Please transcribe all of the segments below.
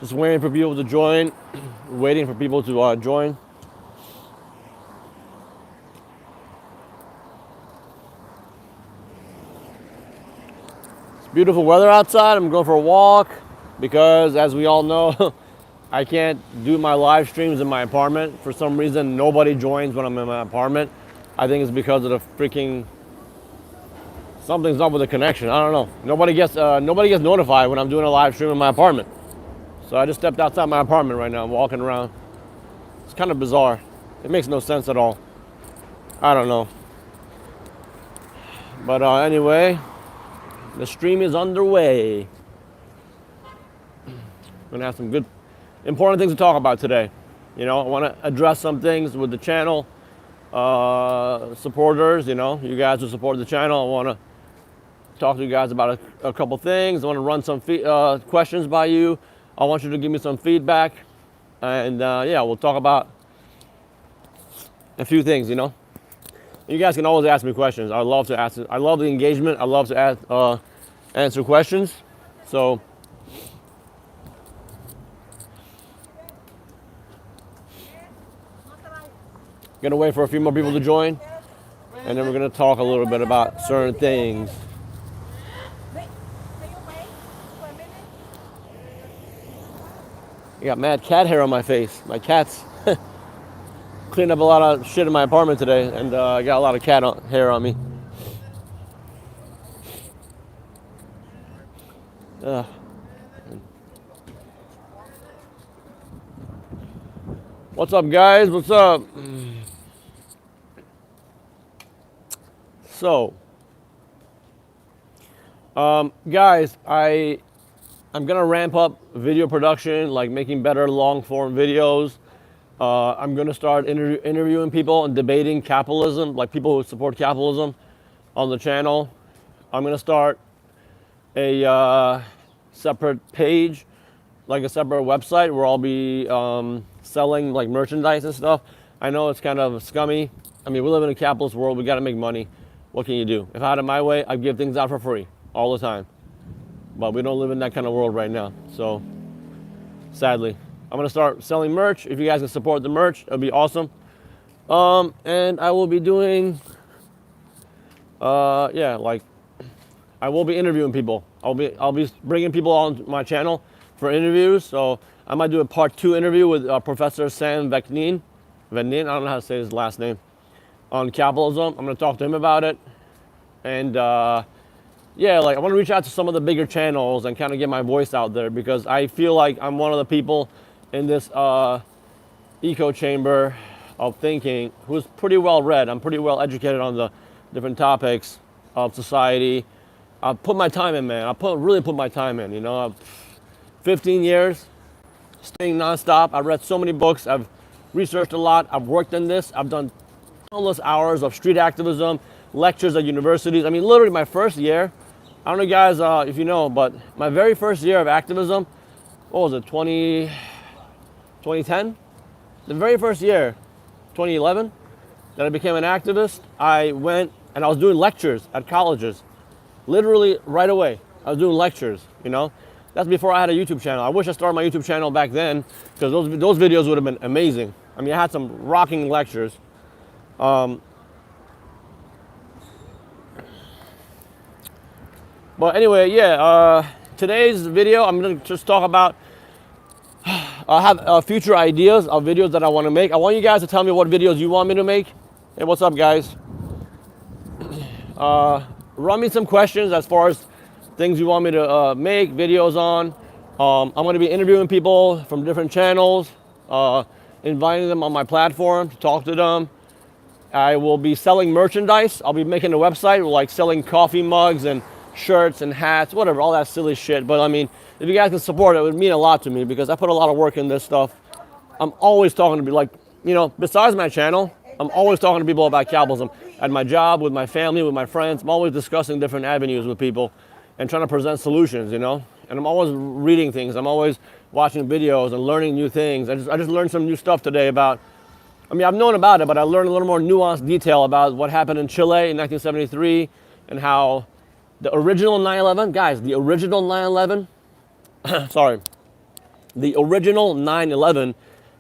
Just waiting for people to join. Waiting for people to join. It's beautiful weather outside. I'm going for a walk because, as we all know, I can't do my live streams in my apartment. For some reason, nobody joins when I'm in my apartment. I think it's because of the freaking something's up with the connection. I don't know. Nobody gets notified when I'm doing a live stream in my apartment. So I just stepped outside my apartment right now. I'm walking around. It's kind of bizarre. It makes no sense at all. I don't know. But anyway, the stream is underway. I'm gonna have some good, important things to talk about today. You know, I want to address some things with the channel supporters. You know, you guys who support the channel. I want to talk to you guys about a couple things. I want to run some questions by you. I want you to give me some feedback, and yeah, we'll talk about a few things. You know, you guys can always ask me questions. I love to ask. I love the engagement. I love to answer questions. So gonna wait for a few more people to join, and then we're gonna talk a little bit about certain things. I got mad cat hair on my face. My cats cleaned up a lot of shit in my apartment today, and I got a lot of cat hair on me. What's up, guys? What's up? So, guys, I'm gonna ramp up video production, like making better long form videos. I'm gonna start interviewing people and debating capitalism, like people who support capitalism on the channel. I'm gonna start a separate page, like a separate website where I'll be selling like merchandise and stuff. I know it's kind of scummy. I mean, we live in a capitalist world. We gotta make money. What can you do? If I had it my way, I'd give things out for free all the time. But we don't live in that kind of world right now. So, sadly, I'm gonna start selling merch. If you guys can support the merch, it'll be awesome. And I will be doing, yeah, like, I will be interviewing people. I'll be bringing people on my channel for interviews. So I might do a part 2 interview with Professor Sam Vaknin. I don't know how to say his last name. On capitalism. I'm gonna talk to him about it. And yeah, like I want to reach out to some of the bigger channels and kind of get my voice out there, because I feel like I'm one of the people in this echo chamber of thinking who's pretty well read. I'm pretty well educated on the different topics of society. I put my time in, man. Really put my time in. You know, 15 years, staying nonstop. I've read so many books. I've researched a lot. I've worked in this. I've done countless hours of street activism, lectures at universities. I mean, literally my first year, I don't know guys if you know, but my very first year of activism, what was it, 2010? The very first year, 2011, that I became an activist, I went and I was doing lectures at colleges. Literally right away, I was doing lectures, you know? That's before I had a YouTube channel. I wish I started my YouTube channel back then, because those videos would have been amazing. I mean, I had some rocking lectures. But anyway, yeah, today's video, I'm going to just talk about, I have future ideas of videos that I want to make. I want you guys to tell me what videos you want me to make. Hey, what's up, guys? Run me some questions as far as things you want me to make videos on. I'm going to be interviewing people from different channels, inviting them on my platform to talk to them. I will be selling merchandise. I'll be making a website like selling coffee mugs and shirts and hats, whatever, all that silly shit. But I mean, if you guys can support it, it would mean a lot to me, because I put a lot of work in this stuff. I'm always talking to people, like, you know, besides my channel, I'm always talking to people about capitalism. At my job, with my family, with my friends, I'm always discussing different avenues with people and trying to present solutions, you know? And I'm always reading things. I'm always watching videos and learning new things. I just learned some new stuff today about, I mean, I've known about it, but I learned a little more nuanced detail about what happened in Chile in 1973 and how the original 9/11, guys, the original 9/11, sorry, The original 9/11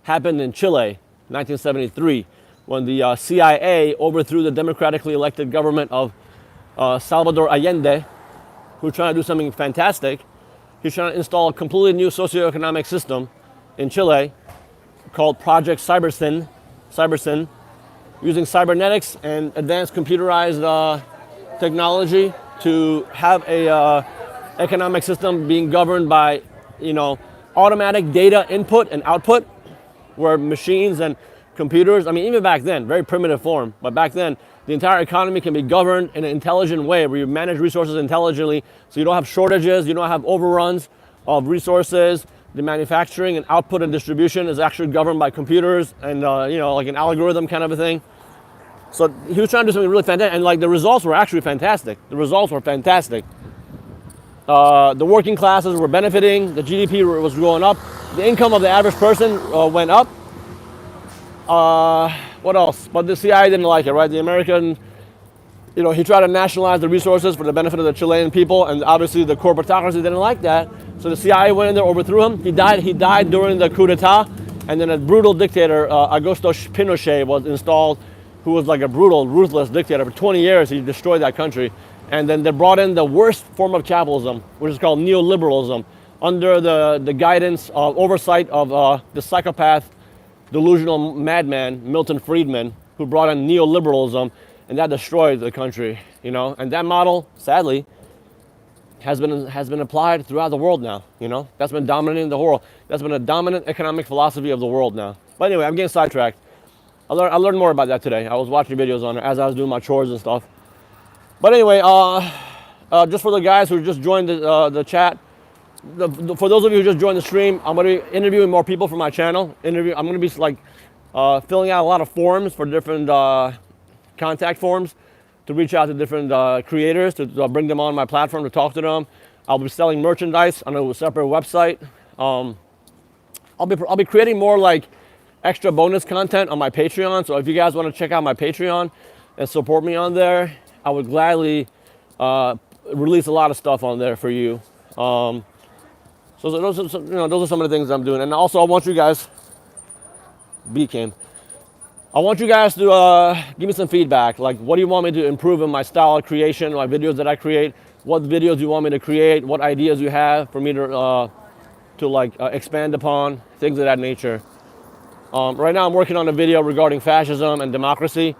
happened in Chile, 1973, when the CIA overthrew the democratically elected government of Salvador Allende, who's trying to do something fantastic. He's trying to install a completely new socioeconomic system in Chile called Project Cybersyn, using cybernetics and advanced computerized technology to have a economic system being governed by, automatic data input and output, where machines and computers, even back then, very primitive form, but back then, the entire economy can be governed in an intelligent way where you manage resources intelligently so you don't have shortages, you don't have overruns of resources. The manufacturing and output and distribution is actually governed by computers and, like an algorithm kind of a thing. So he was trying to do something really fantastic, and the results were actually fantastic. The working classes were benefiting, the GDP was going up, the income of the average person went up. What else? But the CIA didn't like it, right? The American, he tried to nationalize the resources for the benefit of the Chilean people, and obviously the corporatocracy didn't like that. So the CIA went in there, overthrew him. He died during the coup d'etat, and then a brutal dictator, Augusto Pinochet, was installed, who was like a brutal, ruthless dictator. For 20 years, he destroyed that country. And then they brought in the worst form of capitalism, which is called neoliberalism, under the guidance of oversight of the psychopath, delusional madman, Milton Friedman, who brought in neoliberalism, and that destroyed the country, And that model, sadly, has been applied throughout the world now, That's been dominating the world. That's been a dominant economic philosophy of the world now. But anyway, I'm getting sidetracked. I learned more about that today. I was watching videos on it as I was doing my chores and stuff. But anyway, just for the guys who just joined the chat, for those of you who just joined the stream, I'm going to be interviewing more people for my channel. I'm going to be filling out a lot of forms for different contact forms to reach out to different creators, to bring them on my platform, to talk to them. I'll be selling merchandise on a separate website. I'll be creating more extra bonus content on my Patreon. So if you guys want to check out my Patreon and support me on there, I would gladly release a lot of stuff on there for you. So those are some of the things I'm doing. And also I want you guys, I want you guys to give me some feedback. What do you want me to improve in my style of creation, my videos that I create? What videos do you want me to create? What ideas you have for me to expand upon? Things of that nature. Right now I'm working on a video regarding fascism and democracy.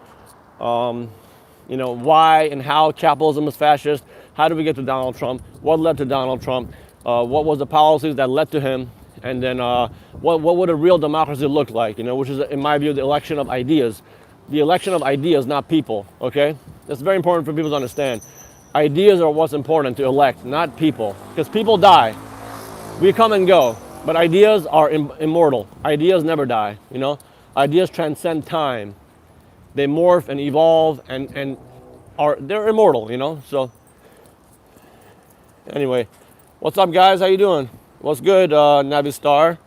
Why and how capitalism is fascist. How did we get to Donald Trump? What led to Donald Trump? What was the policies that led to him? And then what would a real democracy look like? Which is, in my view, the election of ideas. The election of ideas, not people, okay? That's very important for people to understand. Ideas are what's important to elect, not people. Because people die. We come and go. But ideas are immortal. Ideas never die, Ideas transcend time. They morph and evolve and they're immortal, So anyway, what's up, guys? How you doing? What's good, Navistar?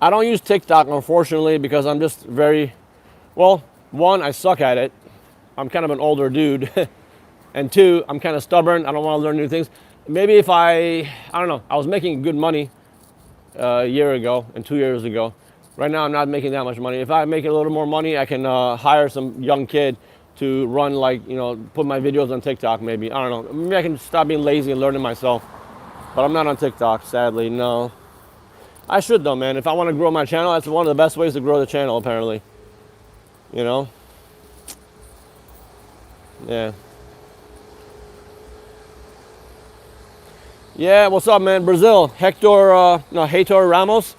I don't use TikTok, unfortunately, because I'm just one, I suck at it. I'm kind of an older dude. And two, I'm kind of stubborn. I don't want to learn new things. Maybe if I don't know, I was making good money a year ago and 2 years ago. Right now, I'm not making that much money. If I make a little more money, I can hire some young kid to run, put my videos on TikTok, maybe. I don't know. Maybe I can stop being lazy and learn it myself. But I'm not on TikTok, sadly, no. I should, though, man. If I want to grow my channel, that's one of the best ways to grow the channel, apparently. Yeah. Yeah, what's up, man? Brazil, Hector Ramos.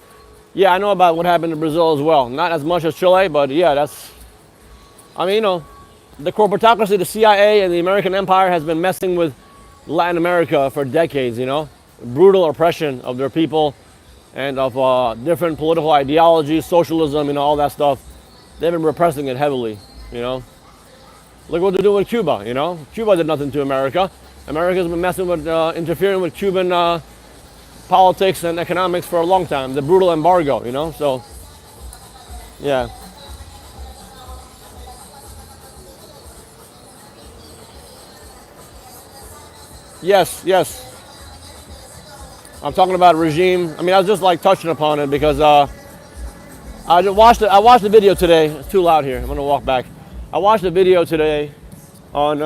Yeah, I know about what happened in Brazil as well. Not as much as Chile, but yeah, the corporatocracy, the CIA, and the American empire has been messing with Latin America for decades, Brutal oppression of their people and of different political ideologies, socialism, all that stuff. They've been repressing it heavily, Look what they're doing with Cuba, Cuba did nothing to America. America's been messing with, interfering with Cuban politics and economics for a long time. The brutal embargo, so, yeah. Yes. I'm talking about regime. I mean, I was just like touching upon it because I watched the video today. It's too loud here. I'm gonna walk back. I watched the video today on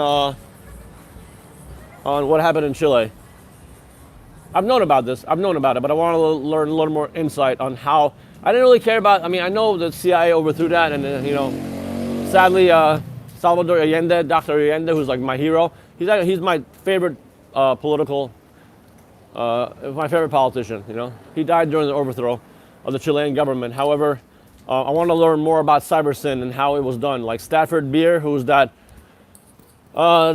what happened in Chile. I've known about this. I've known about it, but I want to learn a little more insight on how. I didn't really care about. I mean, I know the CIA overthrew that, and sadly, Salvador Allende, Dr. Allende, who's like my hero. He's my favorite my favorite politician. He died during the overthrow of the Chilean government. However, I want to learn more about cybersyn and how it was done. Like Stafford Beer, who's the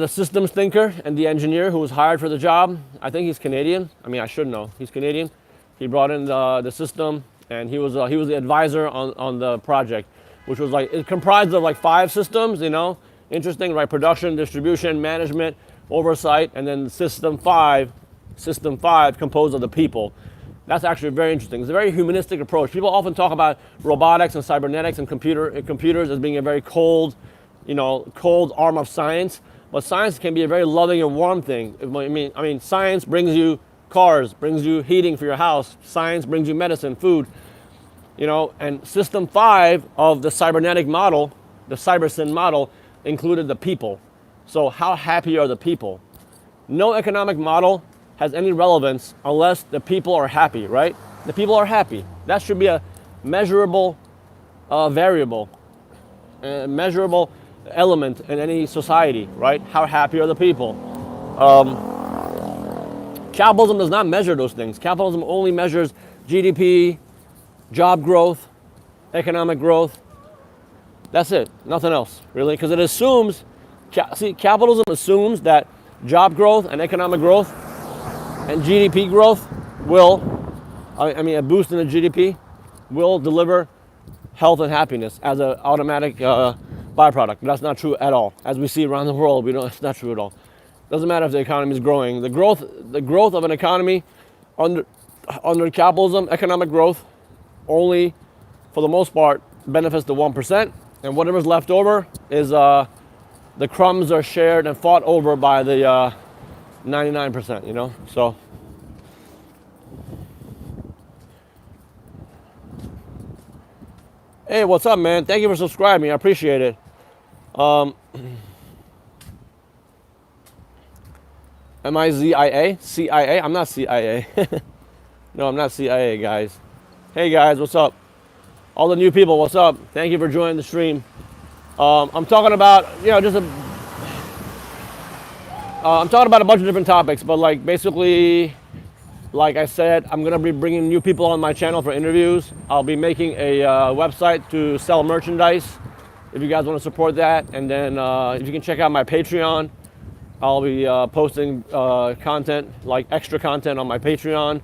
systems thinker and the engineer who was hired for the job. I think he's Canadian. I mean, I should know. He's Canadian. He brought in the system, and he was the advisor on the project, which was like, it comprised of like 5 systems. Interesting, right? Production, distribution, management, oversight, and then system 5 composed of the people. That's actually very interesting. It's a very humanistic approach. People often talk about robotics and cybernetics and computers as being a very cold arm of science. But science can be a very loving and warm thing. I mean, science brings you cars, brings you heating for your house. Science brings you medicine, food. And system 5 of the cybernetic model, the cybersyn model, included the people. So how happy are the people? No economic model has any relevance unless the people are happy, right? The people are happy. That should be a measurable variable, a measurable element in any society, right? How happy are the people? Capitalism does not measure those things. Capitalism only measures GDP, job growth, economic growth. That's it, nothing else, really, because it assumes, capitalism assumes that job growth and economic growth and GDP growth a boost in the GDP will deliver health and happiness as an automatic byproduct. But that's not true at all. As we see around the world, it's not true at all. Doesn't matter if the economy is growing. The growth of an economy under capitalism, economic growth, only, for the most part, benefits the 1%, and whatever's left over is the crumbs are shared and fought over by the 99%. So. Hey, what's up, man? Thank you for subscribing. I appreciate it. Am I ZIA? CIA? I'm not CIA. No, I'm not CIA, guys. Hey, guys, what's up? All the new people, what's up? Thank you for joining the stream. I'm talking about, I'm talking about a bunch of different topics, but basically, like I said, I'm going to be bringing new people on my channel for interviews. I'll be making a website to sell merchandise if you guys want to support that. And then if you can check out my Patreon, I'll be posting content, like extra content on my Patreon.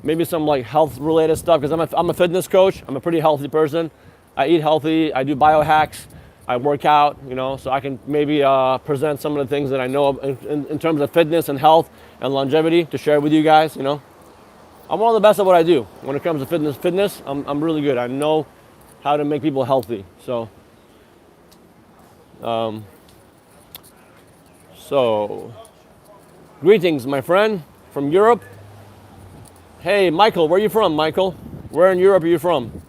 Maybe some health related stuff, because I'm a fitness coach. I'm a pretty healthy person. I eat healthy. I do biohacks. I work out, so I can maybe present some of the things that I know in terms of fitness and health and longevity to share with you guys. I'm one of the best at what I do. When it comes to fitness, I'm really good. I know how to make people healthy. So greetings, my friend from Europe. Hey, Michael, where are you from, Michael? Where in Europe are you from?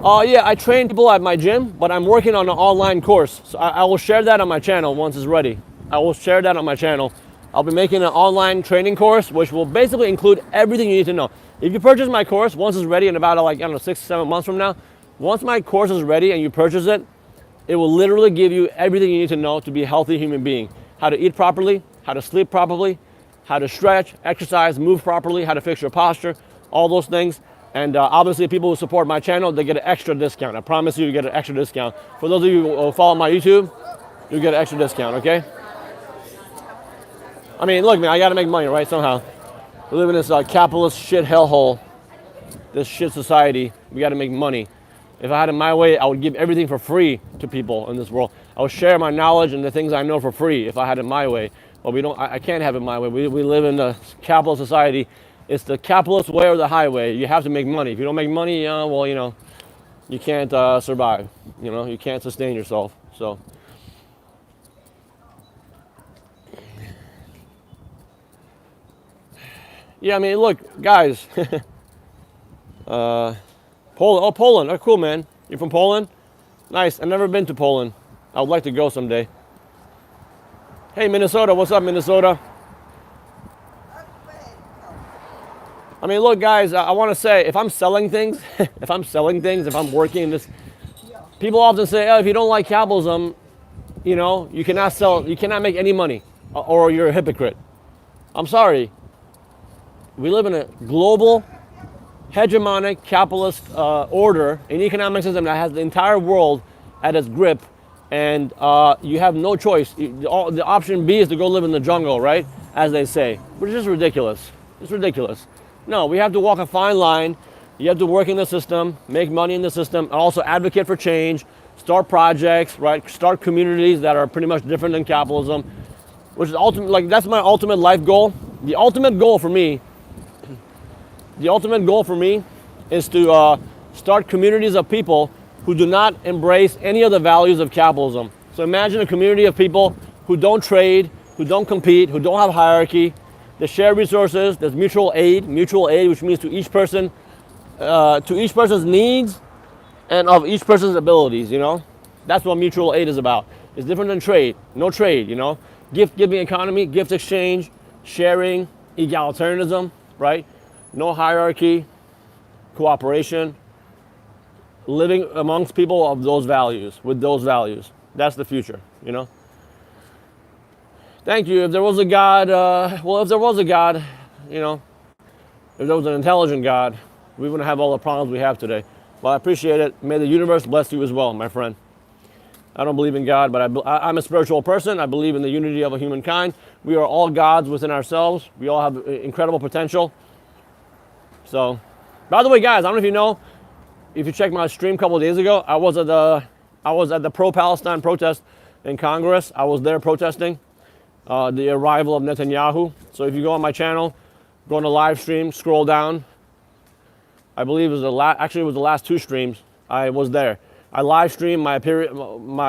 Yeah, I train people at my gym, but I'm working on an online course. So I will share that on my channel once it's ready. I will share that on my channel. I'll be making an online training course, which will basically include everything you need to know. If you purchase my course, once it's ready in about 6 to 7 months from now, once my course is ready and you purchase it, it will literally give you everything you need to know to be a healthy human being. How to eat properly, how to sleep properly, how to stretch, exercise, move properly, how to fix your posture, all those things. And obviously, people who support my channel, they get an extra discount. I promise you get an extra discount. For those of you who follow my YouTube, you get an extra discount, okay? I mean, look, man, I gotta make money, right, somehow. We live in this capitalist shit hellhole, this shit society. We gotta make money. If I had it my way, I would give everything for free to people in this world. I would share my knowledge and the things I know for free if I had it my way. But we don't. I can't have it my way. We live in a capitalist society. It's the capitalist way or the highway. You have to make money. If you don't make money, you can't survive. You can't sustain yourself. So. Yeah, I mean, look, guys. Poland. Oh, Poland. Oh, cool, man. You're from Poland? Nice. I've never been to Poland. I would like to go someday. Hey, Minnesota. What's up, Minnesota? I mean, look, guys. I want to say, if I'm selling things, if I'm working in this, people often say, oh, if you don't like capitalism, you know, you cannot sell, you cannot make any money, or you're a hypocrite. I'm sorry. We live in a global, hegemonic, capitalist order, an economic system that has the entire world at its grip, and you have no choice. The option B is to go live in the jungle, right? As they say, which is ridiculous. It's ridiculous. No, we have to walk a fine line. You have to work in the system, make money in the system, and also advocate for change, start projects, right? Start communities that are pretty much different than capitalism, which is ultimate. Like that's my ultimate life goal. The ultimate goal for me is to start communities of people who do not embrace any of the values of capitalism. So imagine a community of people who don't trade, who don't compete, who don't have hierarchy. They share resources. There's mutual aid, which means to each person, to each person's needs and of each person's abilities, you know? That's what mutual aid is about. It's different than trade. No trade, you know? Gift giving economy, gift exchange, sharing, egalitarianism, right? No hierarchy, cooperation, living amongst people of those values, with those values. That's the future, you know? Thank you. If there was a God, if there was a God, you know, if there was an intelligent God, we wouldn't have all the problems we have today. But I appreciate it. May the universe bless you as well, my friend. I don't believe in God, but I'm a spiritual person. I believe in the unity of a humankind. We are all gods within ourselves. We all have incredible potential. So, by the way, guys, I don't know if you know, if you checked my stream a couple of days ago, I was at the pro-Palestine protest in Congress. I was there protesting the arrival of Netanyahu. So if you go on my channel, go on the live stream, scroll down. I believe it was the last two streams. I was there. I live streamed my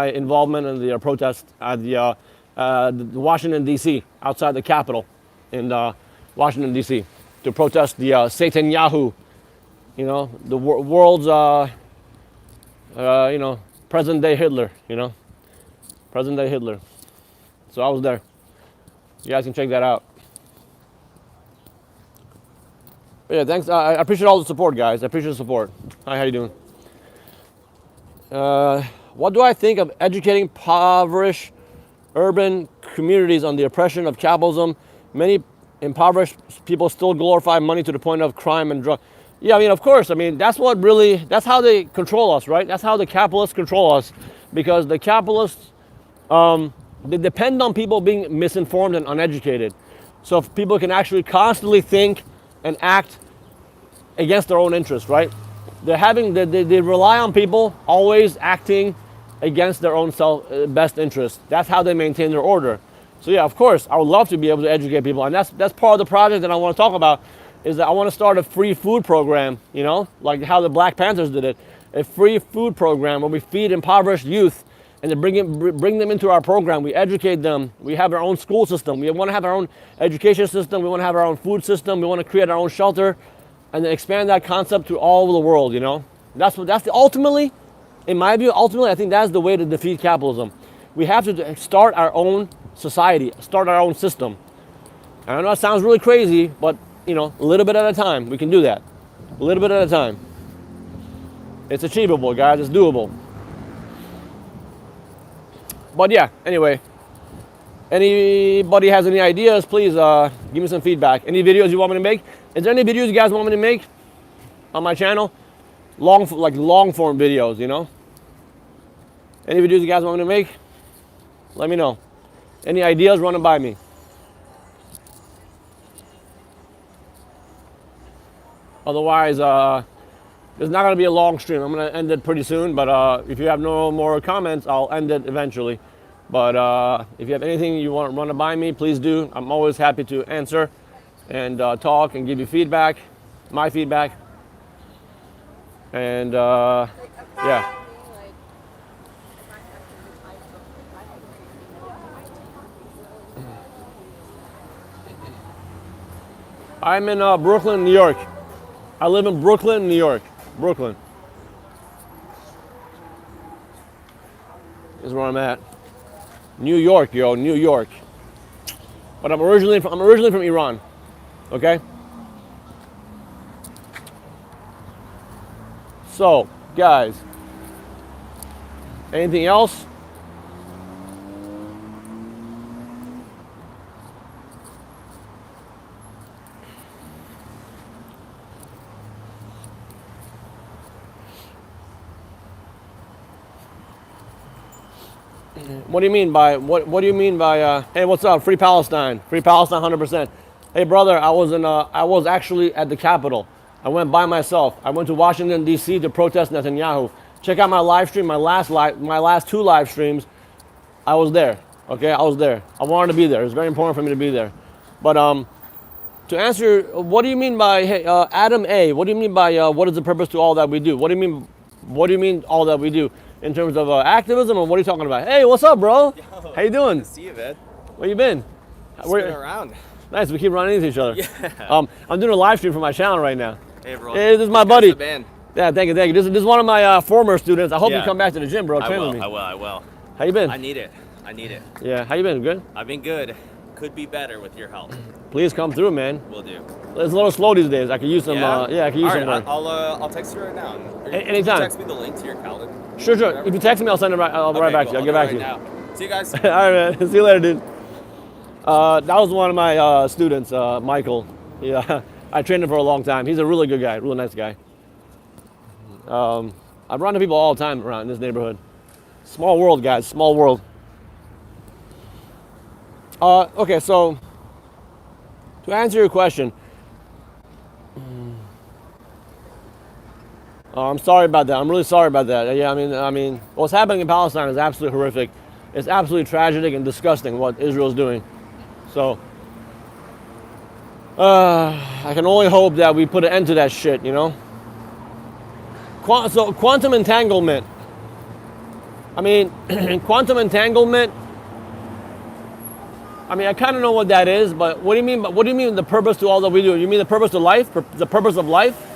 involvement in the protest at the Washington D.C. outside the Capitol in Washington D.C. to protest the Satanyahu, you know, the world's you know, present day Hitler, you know, present day Hitler. So I was there. You guys can check that out. But yeah, thanks. I appreciate all the support, guys. I appreciate the support. Hi, how you doing? What do I think of educating impoverished urban communities on the oppression of capitalism? Many impoverished people still glorify money to the point of crime and drug. Yeah, I mean, of course. I mean, that's how they control us, right? That's how the capitalists control us, because the capitalists, they depend on people being misinformed and uneducated. So if people can actually constantly think and act against their own interests, right? They rely on people always acting against their own best interest. That's how they maintain their order. So yeah, of course, I would love to be able to educate people, and that's part of the project that I want to talk about. Is that I want to start a free food program, you know, like how the Black Panthers did it, a free food program where we feed impoverished youth and then bring them into our program. We educate them. We have our own school system. We want to have our own education system. We want to have our own food system. We want to create our own shelter, and then expand that concept to all over the world. You know, ultimately, in my view, I think that's the way to defeat capitalism. We have to start our own society, start our own system. And I know it sounds really crazy, but you know, a little bit at a time, we can do that. A little bit at a time. It's achievable, guys. It's doable. But yeah, anyway, anybody has any ideas, please give me some feedback. Any videos you want me to make? Is there any videos you guys want me to make on my channel? Long form videos, you know? Any videos you guys want me to make? Let me know. Any ideas, run them by me. Otherwise, it's not going to be a long stream. I'm going to end it pretty soon, but if you have no more comments, I'll end it eventually. But if you have anything you want to run it by me, please do. I'm always happy to answer and talk and give you feedback, my feedback. And yeah. I'm in Brooklyn, New York. I live in Brooklyn, New York. Brooklyn is where I'm at. New York, yo, New York. But I'm originally from Iran. Okay. So, guys, anything else? What do you mean by what do you mean by hey, what's up? Free Palestine. Free Palestine 100%. Hey brother, I was actually at the Capitol. I went by myself. I went to Washington D.C. to protest Netanyahu. Check out my live stream, my last two live streams. I was there. Okay? I was there. I wanted to be there. It's very important for me to be there. But to answer, what do you mean by hey, Adam A? What do you mean by what is the purpose to all that we do? What do you mean all that we do? In terms of activism, or what are you talking about? Hey, what's up, bro? Yo, how you doing? Good to see you, man. Where you been? We're around. Nice, we keep running into each other. Yeah. I'm doing a live stream for my channel right now. Hey, bro. Hey, this is my buddy. The band. Yeah, thank you. This is one of my former students. I hope you Yeah. come back to the gym, bro. I Train will, with me. I will. How you been? I need it. Yeah, how you been? Good? I've been good. Could be better with your help. Please come through, man. Will do. It's a little slow these days. I could use some, I could use some work. I'll text you right now. Anytime. Can you text me the link to your calendar? Sure. If you text me, I'll send it right, right back to you. I'll get back to you. Now. See you guys. All right, man. See you later, dude. That was one of my students, Michael. Yeah, I trained him for a long time. He's a really good guy, really nice guy. I run into people all the time around in this neighborhood. Small world, guys, small world. Okay, so to answer your question, I'm sorry about that. I'm really sorry about that. Yeah, I mean, what's happening in Palestine is absolutely horrific. It's absolutely tragic and disgusting what Israel's doing. So, I can only hope that we put an end to that shit, you know? So, quantum entanglement. I mean, quantum entanglement, I mean, I kind of know what that is, but what do you mean? What do you mean the purpose to all that we do? You mean the purpose to life? The purpose of life?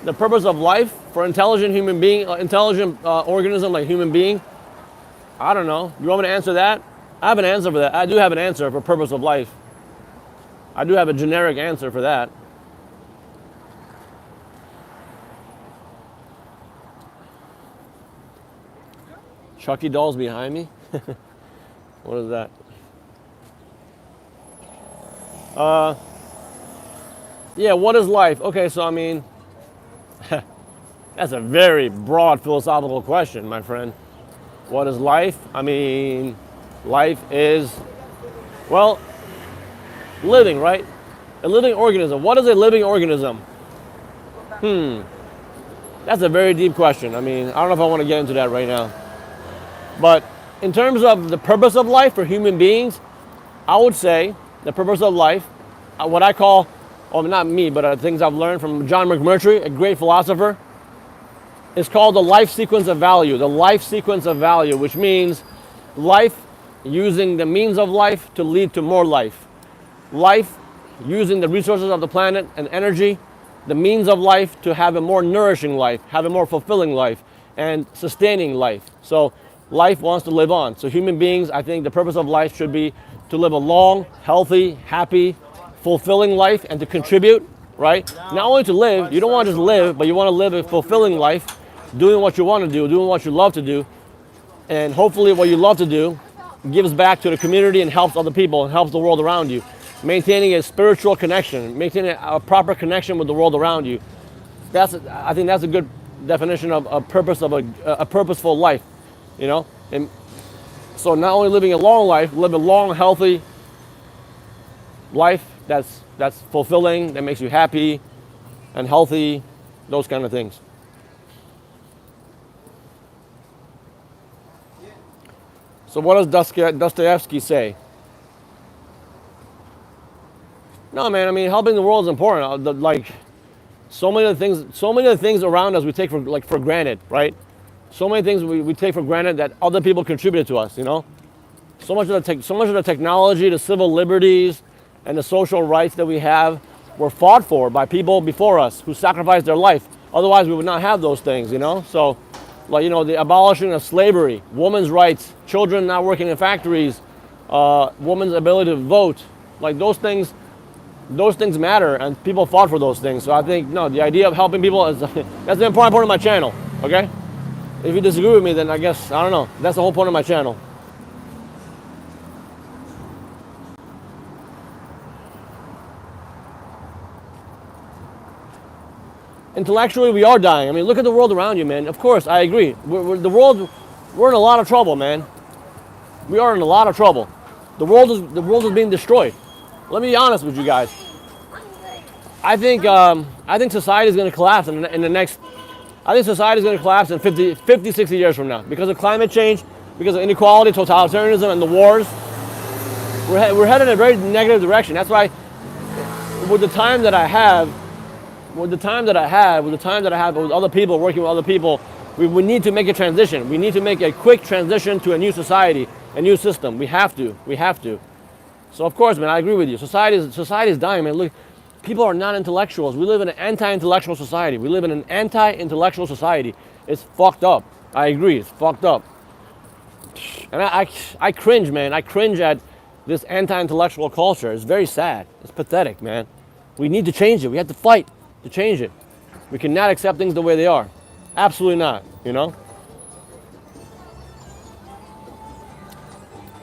The purpose of life for intelligent human being, intelligent organism like human being? I don't know. You want me to answer that? I have an answer for that. I do have an answer for purpose of life. I do have a generic answer for that. Chucky dolls behind me? What is that? Yeah, what is life? Okay, so I mean, that's a very broad philosophical question, my friend. What is life? I mean, life is, well, living, right? A living organism. What is a living organism? That's a very deep question. I mean, I don't know if I want to get into that right now. But in terms of the purpose of life for human beings, I would say the purpose of life, what I call, well, not me, but things I've learned from John McMurtry, a great philosopher, is called the life sequence of value. The life sequence of value, which means life using the means of life to lead to more life. Life using the resources of the planet and energy, the means of life to have a more nourishing life, have a more fulfilling life, and sustaining life. So life wants to live on. So human beings, I think the purpose of life should be to live a long, healthy, happy, fulfilling life and to contribute, right? Not only to live, you don't want to just live, but you want to live a fulfilling life, doing what you want to do, doing what you love to do, and hopefully what you love to do gives back to the community and helps other people and helps the world around you. Maintaining a spiritual connection, maintaining a proper connection with the world around you. I think that's a good definition of a purpose of a purposeful life, you know? And so not only living a long life, live a long, healthy life that's fulfilling, that makes you happy and healthy, those kind of things. So what does Dostoevsky say? No, man, I mean, helping the world is important. Like, so many of the things around us we take for granted, right? So many things we take for granted that other people contributed to us, you know? So much of the technology, the civil liberties, and the social rights that we have were fought for by people before us who sacrificed their life. Otherwise, we would not have those things, you know? So, like, you know, the abolishing of slavery, women's rights, children not working in factories, women's ability to vote, like those things matter, and people fought for those things. So I think, no, the idea of helping people is, that's the important part of my channel, okay? If you disagree with me, then I guess, I don't know, that's the whole point of my channel. Intellectually, we are dying. I mean, look at the world around you, man. Of course, I agree. We're in a lot of trouble, man. We are in a lot of trouble. The world is being destroyed. Let me be honest with you guys. I think society is going to collapse in the next. I think society is going to collapse in 50, 60 years from now because of climate change, because of inequality, totalitarianism, and the wars. We're headed in a very negative direction. That's why, with the time that I have, with other people, working with other people, we need to make a transition. We need to make a quick transition to a new society, a new system. We have to. So of course, man, I agree with you. Society is dying, man. Look, people are not intellectuals. We live in an anti-intellectual society. It's fucked up. I agree, it's fucked up. And I cringe, man. I cringe at this anti-intellectual culture. It's very sad. It's pathetic, man. We need to change it. We have to fight to change it. We cannot accept things the way they are. Absolutely not, you know?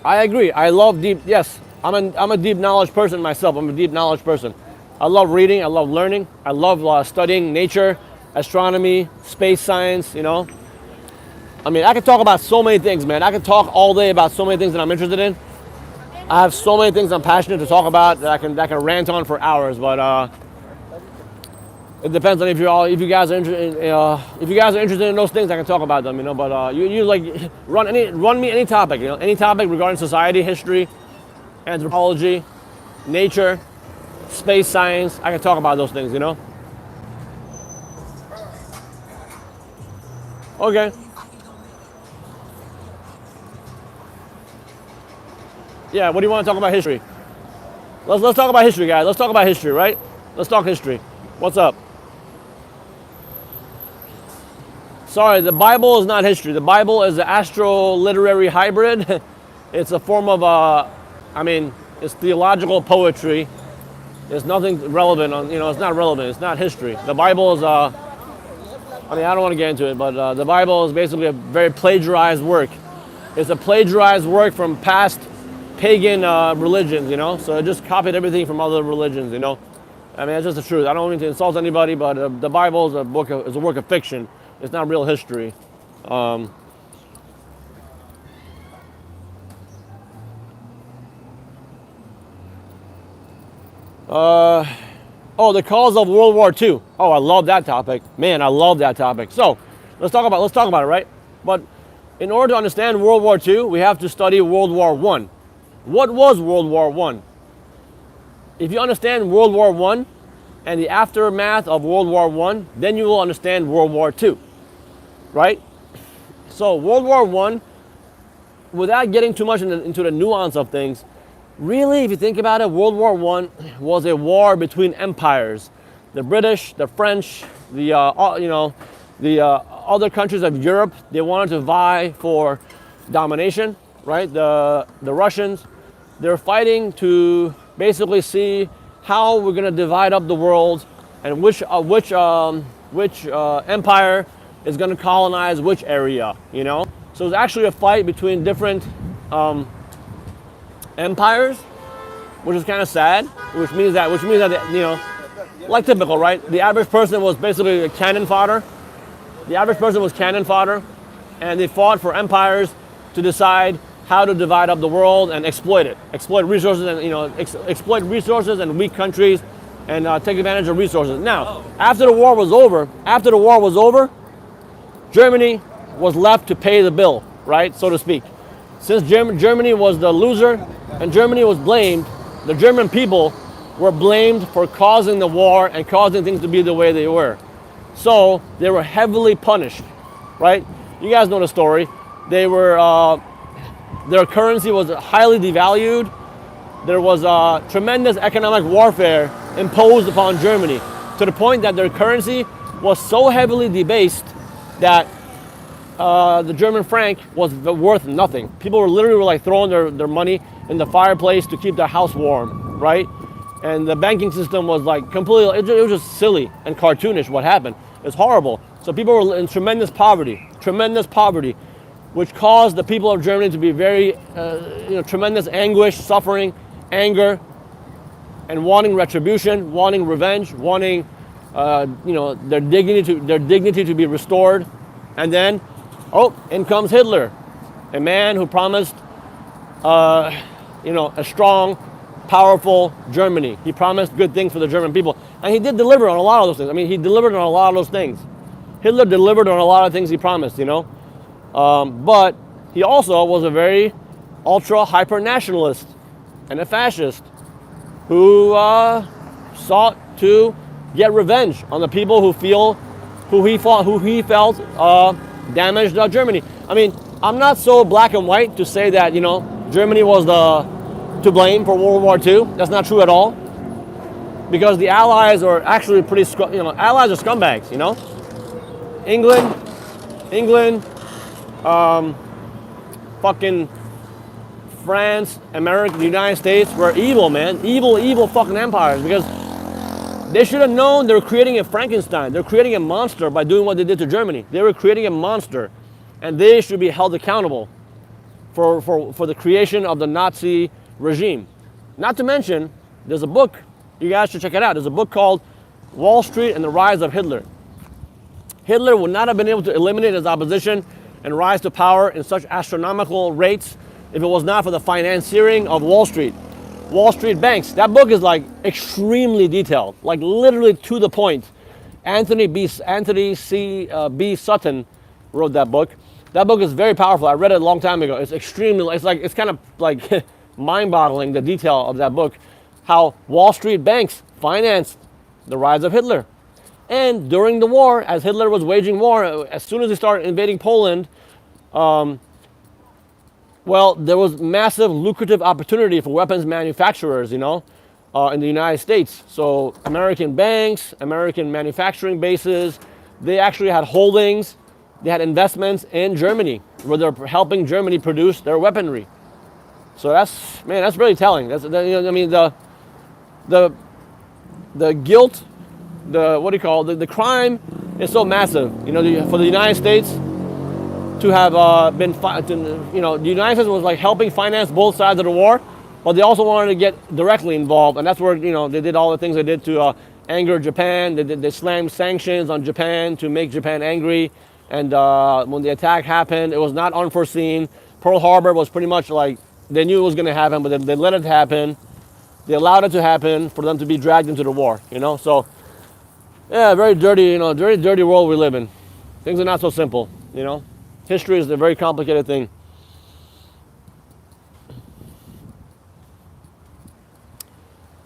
I agree. I love deep, yes, I'm a deep knowledge person myself. I'm a deep knowledge person. I love reading. I love learning. I love studying nature, astronomy, space science, you know? I mean, I could talk about so many things, man. I could talk all day about so many things that I'm interested in. I have so many things I'm passionate to talk about that I can rant on for hours, but it depends on if you guys are interested in those things, I can talk about them, you know. But you like run me any topic, you know, any topic regarding society, history, anthropology, nature, space science. I can talk about those things, you know. Okay. Yeah, what do you want to talk about history? Let's talk about history, guys. Let's talk about history, right? Let's talk history. What's up? Sorry, the Bible is not history. The Bible is an astro-literary hybrid. It's a form of, it's theological poetry. There's nothing relevant it's not relevant. It's not history. The Bible is, I don't want to get into it, but the Bible is basically a very plagiarized work. It's a plagiarized work from past pagan religions, you know? So it just copied everything from other religions, you know? I mean, it's just the truth. I don't mean to insult anybody, but the Bible is a work of fiction. It's not real history. The cause of World War II. Oh, I love that topic. Man, I love that topic. So, let's talk about it, right? But in order to understand World War II, we have to study World War I. What was World War I? If you understand World War I and the aftermath of World War I, then you will understand World War II, right? So World War I, without getting too much into the nuance of things, really, if you think about it, World War I was a war between empires. The British, the French, the other countries of Europe, they wanted to vie for domination, right? The Russians, they're fighting to basically see how we're going to divide up the world and which empire is going to colonize which area, you know? So it's actually a fight between different empires, which is kind of sad, which means that, you know, like typical, right? The average person was basically a cannon fodder. And they fought for empires to decide how to divide up the world and exploit resources, and exploit resources and weak countries, and take advantage of resources. Now, after the war was over, Germany was left to pay the bill, right, so to speak. Since Germany was the loser and Germany was blamed, the German people were blamed for causing the war and causing things to be the way they were. So they were heavily punished, right? You guys know the story. They were, their currency was highly devalued. there was tremendous economic warfare imposed upon Germany to the point that their currency was so heavily debased that the German franc was worth nothing. People were literally like throwing their money in the fireplace to keep their house warm, right? And the banking system was like completely, it was just silly and cartoonish what happened. It's horrible. So people were in tremendous poverty, which caused the people of Germany to be very, tremendous anguish, suffering, anger, and wanting retribution, wanting revenge, wanting, their dignity to be restored. And then, in comes Hitler, a man who promised, a strong, powerful Germany. He promised good things for the German people, and he did deliver on a lot of those things. I mean, he delivered on a lot of those things. Hitler delivered on a lot of things he promised, but he also was a very ultra hyper nationalist and a fascist who sought to get revenge on the people who he felt damaged Germany. I mean, I'm not so black and white to say that Germany was to blame for World War II. That's not true at all, because the Allies are actually Allies are scumbags. England, fucking France, America, the United States were evil, man. Evil fucking empires, because they should have known they were creating a Frankenstein. They're creating a monster by doing what they did to Germany. They were creating a monster, and they should be held accountable for the creation of the Nazi regime. Not to mention, there's a book, you guys should check it out. There's a book called Wall Street and the Rise of Hitler. Hitler would not have been able to eliminate his opposition and rise to power in such astronomical rates if it was not for the financiering of Wall Street. Wall Street banks. That book is like extremely detailed, like literally to the point. Anthony C. B. Sutton wrote that book. That book is very powerful. I read it a long time ago. It's kind of like mind-boggling, the detail of that book, how Wall Street banks financed the rise of Hitler. And during the war, as Hitler was waging war, as soon as he started invading Poland, there was massive lucrative opportunity for weapons manufacturers, in the United States. So American banks, American manufacturing bases, they actually had holdings, they had investments in Germany, where they're helping Germany produce their weaponry. So that's really telling. The guilt, the crime is so massive. For the United States to have the United States was like helping finance both sides of the war, but they also wanted to get directly involved, and that's where they did all the things they did to anger Japan. They slammed sanctions on Japan to make Japan angry, and when the attack happened, it was not unforeseen. Pearl Harbor was pretty much like they knew it was going to happen, but they let it happen. They allowed it to happen for them to be dragged into the war. So yeah, very dirty, very dirty world we live in. Things are not so simple. History is a very complicated thing.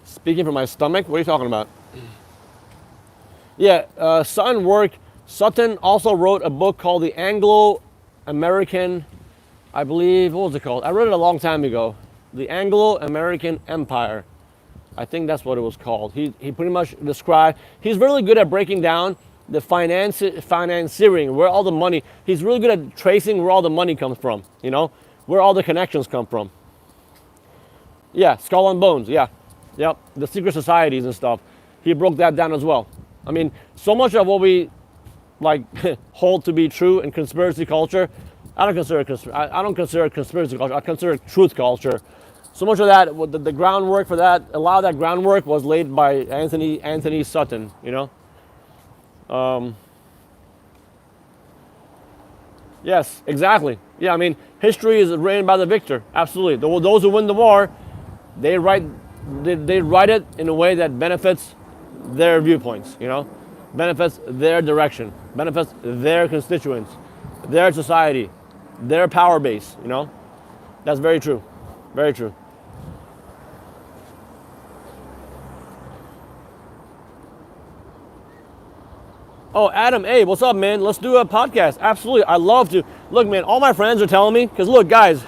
Speaking from my stomach, what are you talking about? Yeah, Sutton also wrote a book called The Anglo-American, I believe, what was it called? I read it a long time ago. The Anglo-American Empire. I think that's what it was called. He pretty much described, he's really good at breaking down the financiering, where all the money, he's really good at tracing where all the money comes from, where all the connections come from. Yeah, Skull and Bones, yeah. Yep, the secret societies and stuff. He broke that down as well. I mean, so much of what we hold to be true in conspiracy culture, I don't consider conspiracy culture, I consider truth culture. So much of that, the groundwork for that, a lot of that groundwork was laid by Anthony Sutton, Yes, exactly. Yeah, I mean, history is written by the victor. Absolutely. Those who win the war, they write it in a way that benefits their viewpoints, benefits their direction, benefits their constituents, their society, their power base, That's very true. Very true. Oh, Adam, hey, what's up, man? Let's do a podcast. Absolutely. I love to. Look, man, all my friends are telling me, because look, guys,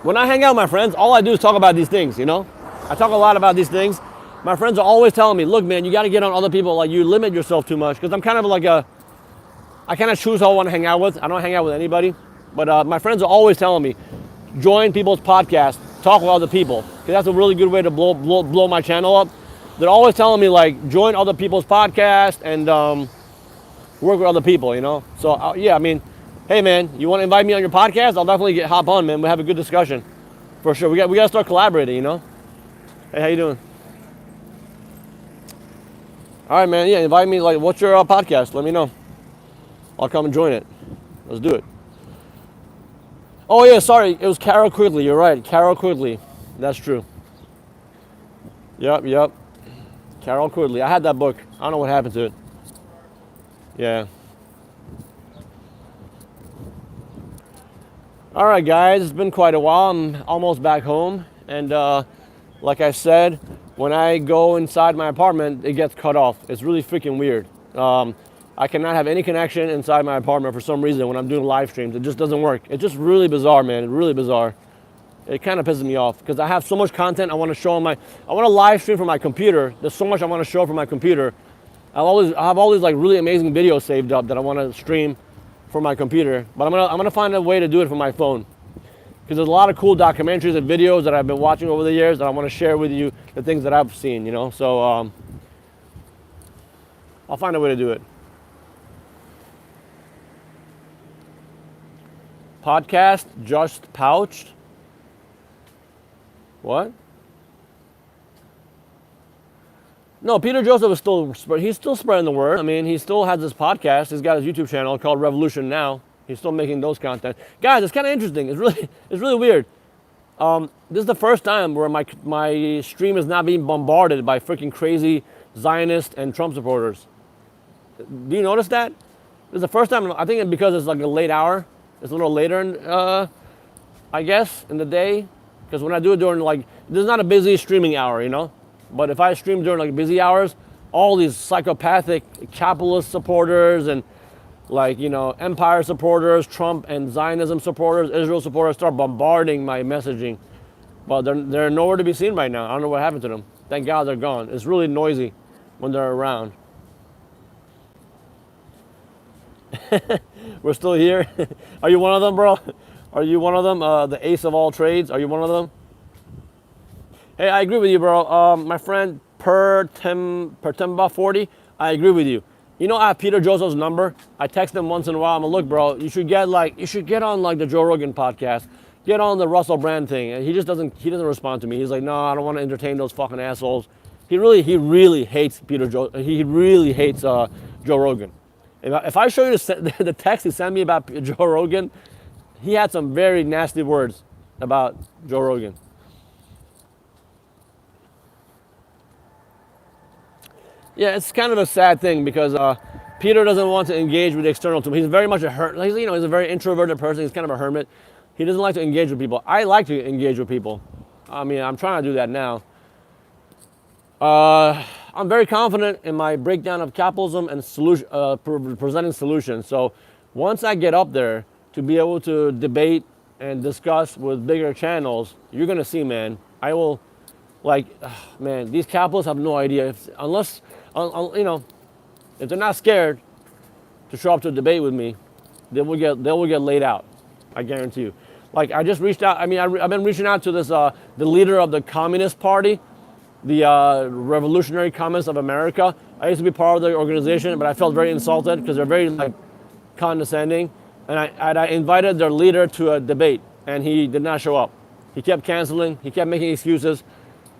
when I hang out with my friends, all I do is talk about these things, you know? I talk a lot about these things. My friends are always telling me, look, man, you got to get on other people. Like, you limit yourself too much. Because I'm kind of like I kind of choose who I want to hang out with. I don't hang out with anybody. But my friends are always telling me, join people's podcasts, talk with other people. Because that's a really good way to blow my channel up. They're always telling me, like, join other people's podcasts and work with other people, you know? So, yeah, I mean, hey, man, you want to invite me on your podcast? I'll definitely hop on, man. We'll have a good discussion. For sure. We got to start collaborating, you know? Hey, how you doing? All right, man. Yeah, invite me. Like, what's your podcast? Let me know. I'll come and join it. Let's do it. Oh, yeah, sorry. It was Carol Quigley. You're right. Carol Quigley. That's true. Yep. Carol Quigley. I had that book. I don't know what happened to it. Yeah. All right, guys. It's been quite a while. I'm almost back home. And like I said, when I go inside my apartment, it gets cut off. It's really freaking weird. I cannot have any connection inside my apartment for some reason when I'm doing live streams. It just doesn't work. It's just really bizarre, man. Really bizarre. It kind of pisses me off because I have so much content I want to show on I want to live stream from my computer. There's so much I want to show from my computer. I have all these like really amazing videos saved up that I want to stream from my computer. But I'm gonna find a way to do it from my phone. Because there's a lot of cool documentaries and videos that I've been watching over the years that I want to share with you, the things that I've seen, you know. So I'll find a way to do it. Podcast just pouched. What? No, Peter Joseph he's still spreading the word. I mean, he still has this podcast. He's got his YouTube channel called Revolution Now. He's still making those content. Guys, it's kind of interesting. It's really weird. This is the first time where my stream is not being bombarded by freaking crazy Zionist and Trump supporters. Do you notice that? This is the first time. I think because it's like a late hour. It's a little later, I guess, in the day. Because when I do it during this is not a busy streaming hour, you know. But if I stream during like busy hours, all these psychopathic capitalist supporters and empire supporters, Trump and Zionism supporters, Israel supporters start bombarding my messaging. But they're nowhere to be seen right now. I don't know what happened to them. Thank God they're gone. It's really noisy when they're around. We're still here. Are you one of them, bro? Are you one of them? The ace of all trades? Are you one of them? Hey, I agree with you, bro. My friend Pertemba40, I agree with you. You know, I have Peter Joseph's number. I text him once in a while. I'm like, look, bro, you should get on like the Joe Rogan podcast. Get on the Russell Brand thing. And he doesn't respond to me. He's like, no, I don't want to entertain those fucking assholes. He really hates he really hates Joe Rogan. If I show you the text he sent me about Joe Rogan, he had some very nasty words about Joe Rogan. Yeah, it's kind of a sad thing because Peter doesn't want to engage with the external too. He's very much he's a very introverted person. He's kind of a hermit. He doesn't like to engage with people. I like to engage with people. I mean, I'm trying to do that now. I'm very confident in my breakdown of capitalism and presenting solutions. So once I get up there to be able to debate and discuss with bigger channels, you're gonna see, man. I will, man, these capitalists have no idea if they're not scared to show up to a debate with me, they will get laid out. I guarantee you. Like, I just reached out. I mean, I've been reaching out to this the leader of the Communist Party, the Revolutionary Communists of America. I used to be part of the organization, but I felt very insulted because they're very condescending. And I invited their leader to a debate, and he did not show up. He kept canceling. He kept making excuses.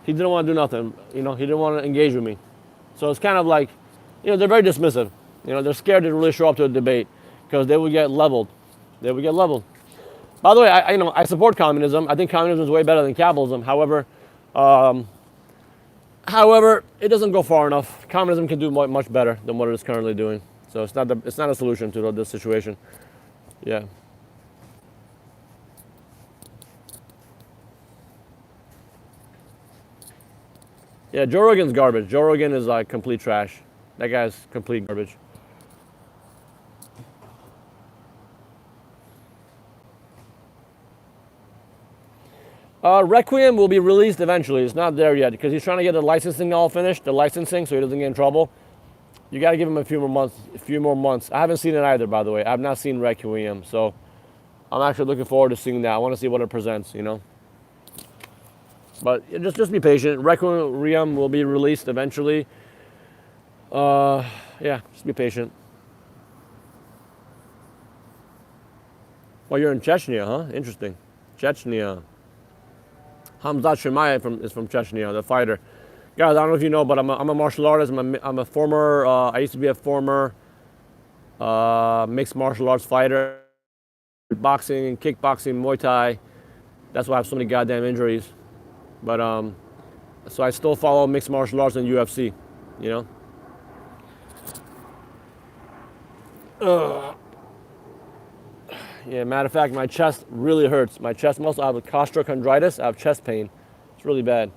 He didn't want to do nothing. You know, he didn't want to engage with me. So it's kind of like, they're very dismissive. They're scared to really show up to a debate because they would get leveled. They would get leveled. By the way, I support communism. I think communism is way better than capitalism. However, it doesn't go far enough. Communism can do much better than what it is currently doing. So it's not a solution to this situation. Yeah. Yeah, Joe Rogan's garbage. Joe Rogan is like complete trash. That guy's complete garbage. Requiem will be released eventually. It's not there yet because he's trying to get the licensing all finished, the licensing, so he doesn't get in trouble. You got to give him a few more months. I haven't seen it either, by the way. I've not seen Requiem, so I'm actually looking forward to seeing that. I want to see what it presents, you know. But just be patient. Requiem will be released eventually. Yeah, just be patient. Well, you're in Chechnya, huh? Interesting. Chechnya. Hamzat Chimaev is from Chechnya, the fighter. Guys, I don't know if you know, but I'm a martial artist. I'm a former, I used to be a former mixed martial arts fighter. Boxing, kickboxing, Muay Thai. That's why I have so many goddamn injuries. But, so I still follow mixed martial arts and UFC, you know? Yeah, matter of fact, my chest really hurts. My chest muscle, I have a costochondritis. I have chest pain. It's really bad.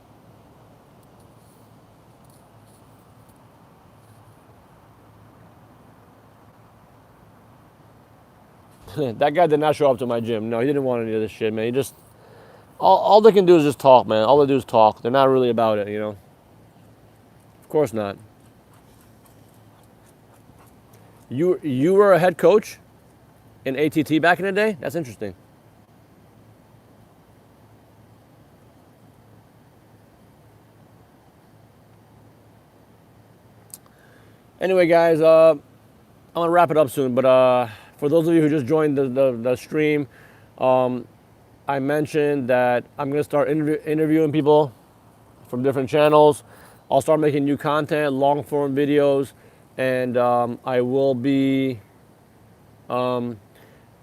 That guy did not show up to my gym. No, he didn't want any of this shit, man. He just, all they can do is just talk, man. All they do is talk. They're not really about it, you know? Of course not. You were a head coach in ATT back in the day? That's interesting. Anyway, guys, I'm gonna wrap it up soon. But for those of you who just joined the stream, I mentioned that I'm gonna start interviewing people from different channels. I'll start making new content, long form videos, and I will be.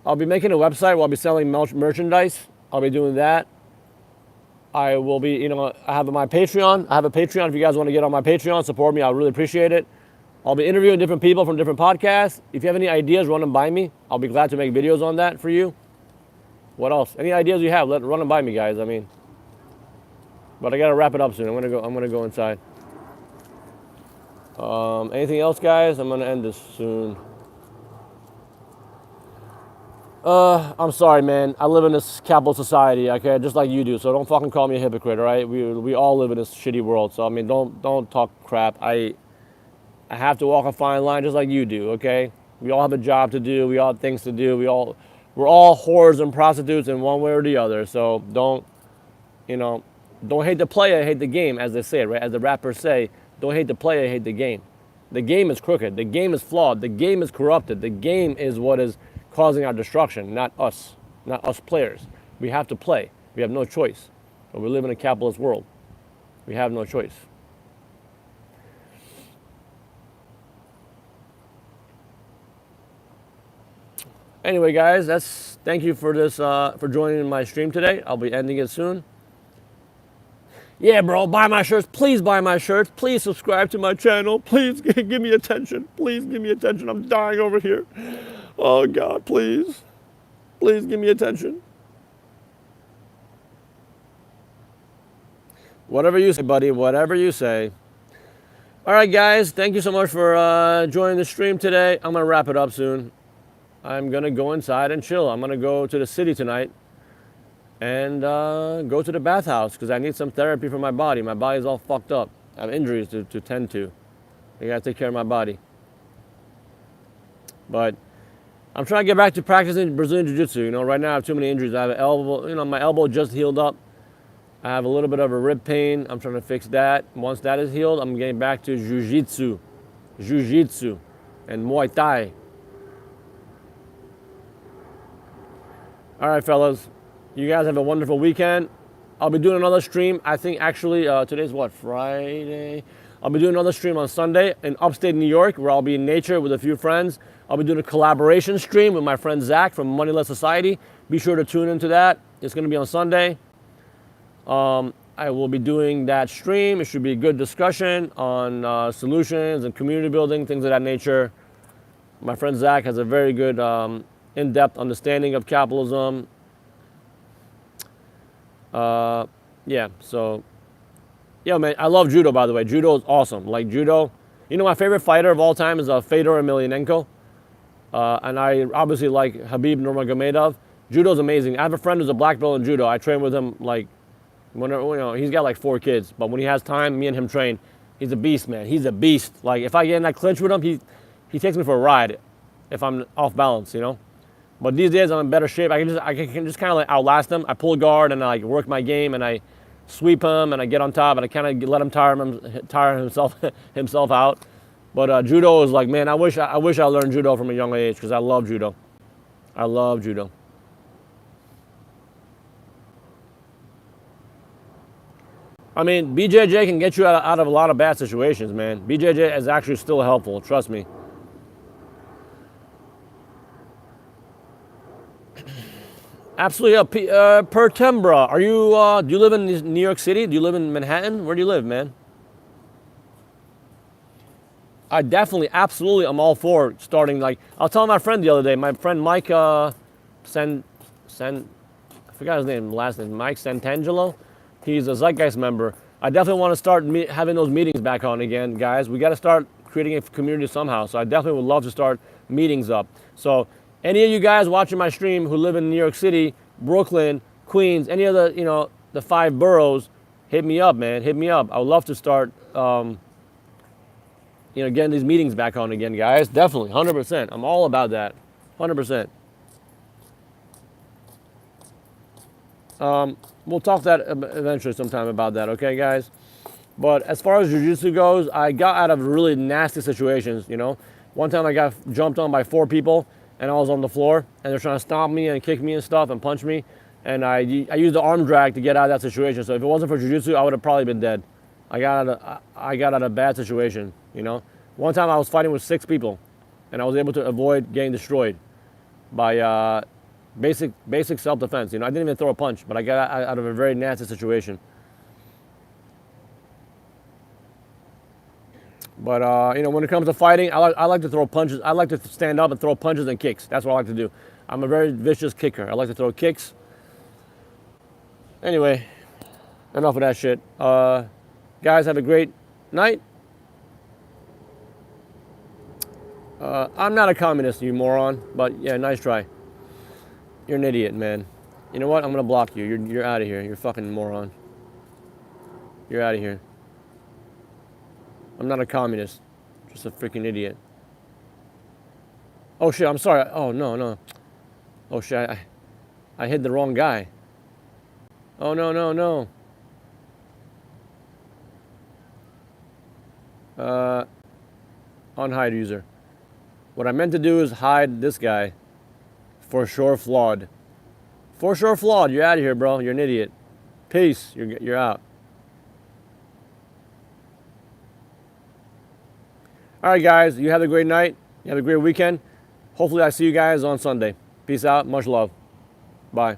I'll be making a website where I'll be selling merchandise. I'll be doing that. I will be, you know, I have my Patreon. I have a Patreon. If you guys want to get on my Patreon, support me. I really appreciate it. I'll be interviewing different people from different podcasts. If you have any ideas, run them by me. I'll be glad to make videos on that for you. What else? Any ideas you have, run them by me, guys. I mean, but I gotta wrap it up soon. I'm gonna go inside. Anything else, guys? I'm gonna end this soon. I'm sorry, man. I live in this capital society, okay, just like you do. So don't fucking call me a hypocrite, all right? We all live in this shitty world. So I mean, don't talk crap. I have to walk a fine line just like you do, okay? We all have a job to do. We all have things to do. We're all whores and prostitutes in one way or the other. So don't hate the player, hate the game, as they say, right? As the rappers say, don't hate the player, hate the game. The game is crooked. The game is flawed. The game is corrupted. The game is what is causing our destruction, not us players. We have to play. We have no choice. But we live in a capitalist world. We have no choice. Anyway, guys, thank you for this for joining my stream today. I'll be ending it soon. Yeah, bro, buy my shirts. Please buy my shirts. Please subscribe to my channel. Please give me attention. Please give me attention. I'm dying over here. Oh, God, please. Please give me attention. Whatever you say, buddy. Whatever you say. All right, guys. Thank you so much for joining the stream today. I'm going to wrap it up soon. I'm going to go inside and chill. I'm going to go to the city tonight and go to the bathhouse because I need some therapy for my body. My body's all fucked up. I have injuries to tend to. I got to take care of my body. But I'm trying to get back to practicing Brazilian Jiu-Jitsu. You know, right now I have too many injuries. I have an elbow, you know, my elbow just healed up. I have a little bit of a rib pain. I'm trying to fix that. Once that is healed, I'm getting back to Jiu-Jitsu and Muay Thai. All right, fellas. You guys have a wonderful weekend. I'll be doing another stream. I think actually today's what, Friday? I'll be doing another stream on Sunday in upstate New York where I'll be in nature with a few friends. I'll be doing a collaboration stream with my friend Zach from Moneyless Society. Be sure to tune into that. It's going to be on Sunday. I will be doing that stream. It should be a good discussion on solutions and community building, things of that nature. My friend Zach has a very good in-depth understanding of capitalism. Yeah, so, yo, man, I love judo, by the way. Judo is awesome. Like, judo, you know, my favorite fighter of all time is Fedor Emelianenko. And I obviously like Khabib Nurmagomedov. Judo is amazing. I have a friend who's a black belt in judo. I trained with him, like, Whenever, he's got like 4 kids, but when he has time, me and him train. He's a beast, man. He's a beast. Like if I get in that clinch with him, he takes me for a ride if I'm off balance, But these days I'm in better shape. I can just kind of like outlast him. I pull guard and I like work my game and I sweep him and I get on top and I kind of let him tire himself out. But judo is like, man, I wish I learned judo from a young age because I love judo. I love judo. I mean, BJJ can get you out of a lot of bad situations, man. BJJ is actually still helpful, trust me. Absolutely. Per Tembra, do you live in New York City? Do you live in Manhattan? Where do you live, man? I definitely, absolutely, I'm all for starting. Like, I was telling my friend the other day, my friend Mike I forgot his last name, Mike Santangelo. He's a Zeitgeist member. I definitely want to start having those meetings back on again, guys. We got to start creating a community somehow. So I definitely would love to start meetings up. So any of you guys watching my stream who live in New York City, Brooklyn, Queens, any of the, the 5 boroughs, hit me up, man. Hit me up. I would love to start, getting these meetings back on again, guys. Definitely, 100%. I'm all about that, 100%. We'll talk that eventually sometime about that, okay, guys? But as far as jiu-jitsu goes, I got out of really nasty situations, One time I got jumped on by 4 people, and I was on the floor, and they're trying to stomp me and kick me and stuff and punch me, and I used the arm drag to get out of that situation. So if it wasn't for jiu-jitsu, I would have probably been dead. I got out of a bad situation, One time I was fighting with 6 people, and I was able to avoid getting destroyed by basic self-defense. I didn't even throw a punch, but I got out of a very nasty situation. But when it comes to fighting, I like to throw punches. I like to stand up and throw punches and kicks. That's what I like to do. I'm a very vicious kicker. I like to throw kicks. Anyway, enough of that shit. Guys, have a great night. I'm not a communist, you moron. But yeah, nice try. You're an idiot, man. You know what? I'm gonna block you. You're out of here. You're a fucking moron. You're out of here. I'm not a communist. Just a freaking idiot. Oh shit, I'm sorry. Oh no. Oh shit, I hit the wrong guy. Oh no. Unhide user. What I meant to do is hide this guy. For sure flawed. For sure flawed. You're out of here, bro. You're an idiot. Peace. You're out. All right, guys. You have a great night. You have a great weekend. Hopefully I see you guys on Sunday. Peace out. Much love. Bye.